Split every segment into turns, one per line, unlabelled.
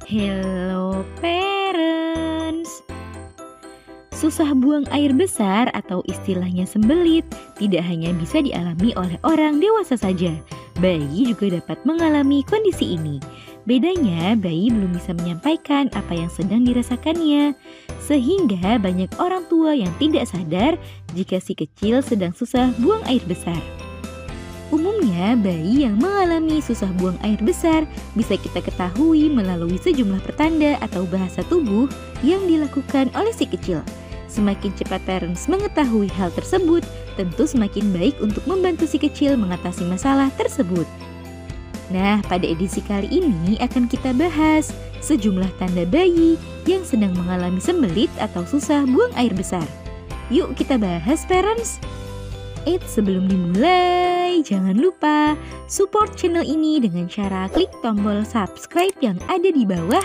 Hello parents. Susah buang air besar atau istilahnya sembelit tidak hanya bisa dialami oleh orang dewasa saja. Bayi juga dapat mengalami kondisi ini. Bedanya, bayi belum bisa menyampaikan apa yang sedang dirasakannya. Sehingga banyak orang tua yang tidak sadar jika si kecil sedang susah buang air besar. Umumnya, bayi yang mengalami susah buang air besar bisa kita ketahui melalui sejumlah pertanda atau bahasa tubuh yang dilakukan oleh si kecil. Semakin cepat parents mengetahui hal tersebut, tentu semakin baik untuk membantu si kecil mengatasi masalah tersebut. Nah, pada edisi kali ini akan kita bahas sejumlah tanda bayi yang sedang mengalami sembelit atau susah buang air besar. Yuk kita bahas parents! Sebelum dimulai, jangan lupa support channel ini dengan cara klik tombol subscribe yang ada di bawah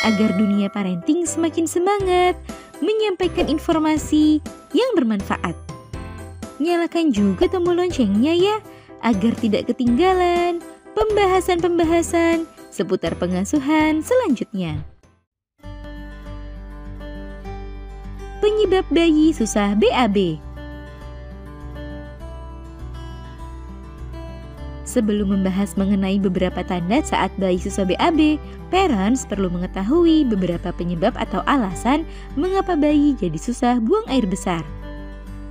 agar dunia parenting semakin semangat menyampaikan informasi yang bermanfaat. Nyalakan juga tombol loncengnya ya, agar tidak ketinggalan pembahasan-pembahasan seputar pengasuhan selanjutnya. Penyebab bayi susah BAB. Sebelum membahas mengenai beberapa tanda saat bayi susah BAB, parents perlu mengetahui beberapa penyebab atau alasan mengapa bayi jadi susah buang air besar.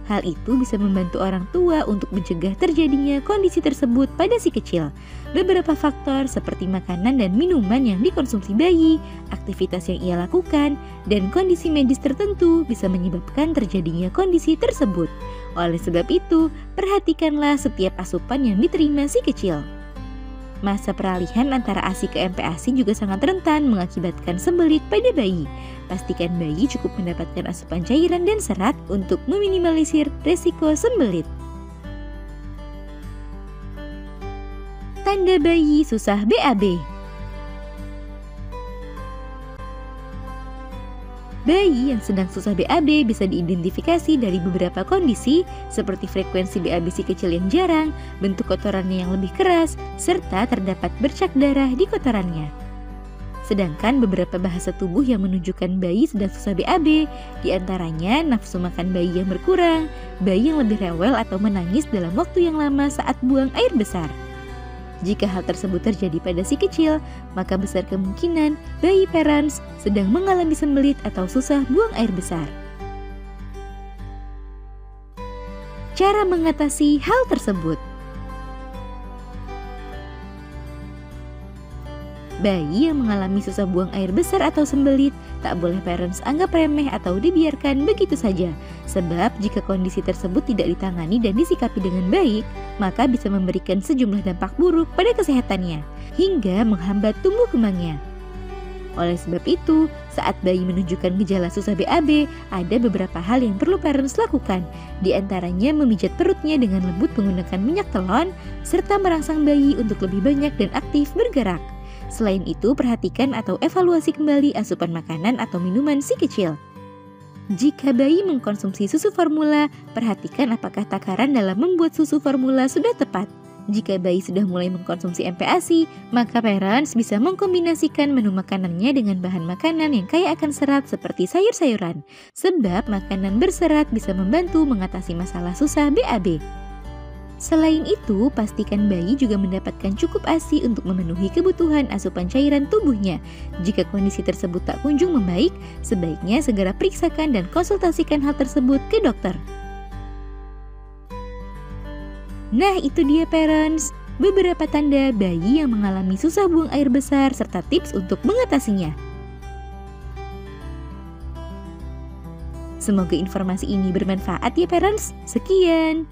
Hal itu bisa membantu orang tua untuk mencegah terjadinya kondisi tersebut pada si kecil. Beberapa faktor seperti makanan dan minuman yang dikonsumsi bayi, aktivitas yang ia lakukan, dan kondisi medis tertentu bisa menyebabkan terjadinya kondisi tersebut. Oleh sebab itu, perhatikanlah setiap asupan yang diterima si kecil. Masa peralihan antara ASI ke MPASI juga sangat rentan mengakibatkan sembelit pada bayi. Pastikan bayi cukup mendapatkan asupan cairan dan serat untuk meminimalisir resiko sembelit. Tanda bayi susah BAB. Bayi yang sedang susah BAB bisa diidentifikasi dari beberapa kondisi seperti frekuensi BAB si kecil yang jarang, bentuk kotorannya yang lebih keras, serta terdapat bercak darah di kotorannya. Sedangkan beberapa bahasa tubuh yang menunjukkan bayi sedang susah BAB, diantaranya nafsu makan bayi yang berkurang, bayi yang lebih rewel atau menangis dalam waktu yang lama saat buang air besar. Jika hal tersebut terjadi pada si kecil, maka besar kemungkinan bayi parents sedang mengalami sembelit atau susah buang air besar. Cara mengatasi hal tersebut. Bayi yang mengalami susah buang air besar atau sembelit tak boleh parents anggap remeh atau dibiarkan begitu saja. Sebab jika kondisi tersebut tidak ditangani dan disikapi dengan baik, maka bisa memberikan sejumlah dampak buruk pada kesehatannya, hingga menghambat tumbuh kembangnya. Oleh sebab itu, saat bayi menunjukkan gejala susah BAB, ada beberapa hal yang perlu parents lakukan. Di antaranya memijat perutnya dengan lembut menggunakan minyak telon, serta merangsang bayi untuk lebih banyak dan aktif bergerak. Selain itu, perhatikan atau evaluasi kembali asupan makanan atau minuman si kecil. Jika bayi mengkonsumsi susu formula, perhatikan apakah takaran dalam membuat susu formula sudah tepat. Jika bayi sudah mulai mengkonsumsi MPASI, maka parents bisa mengkombinasikan menu makanannya dengan bahan makanan yang kaya akan serat seperti sayur-sayuran. Sebab makanan berserat bisa membantu mengatasi masalah susah BAB. Selain itu, pastikan bayi juga mendapatkan cukup ASI untuk memenuhi kebutuhan asupan cairan tubuhnya. Jika kondisi tersebut tak kunjung membaik, sebaiknya segera periksakan dan konsultasikan hal tersebut ke dokter. Nah, itu dia parents, beberapa tanda bayi yang mengalami susah buang air besar serta tips untuk mengatasinya. Semoga informasi ini bermanfaat ya parents. Sekian.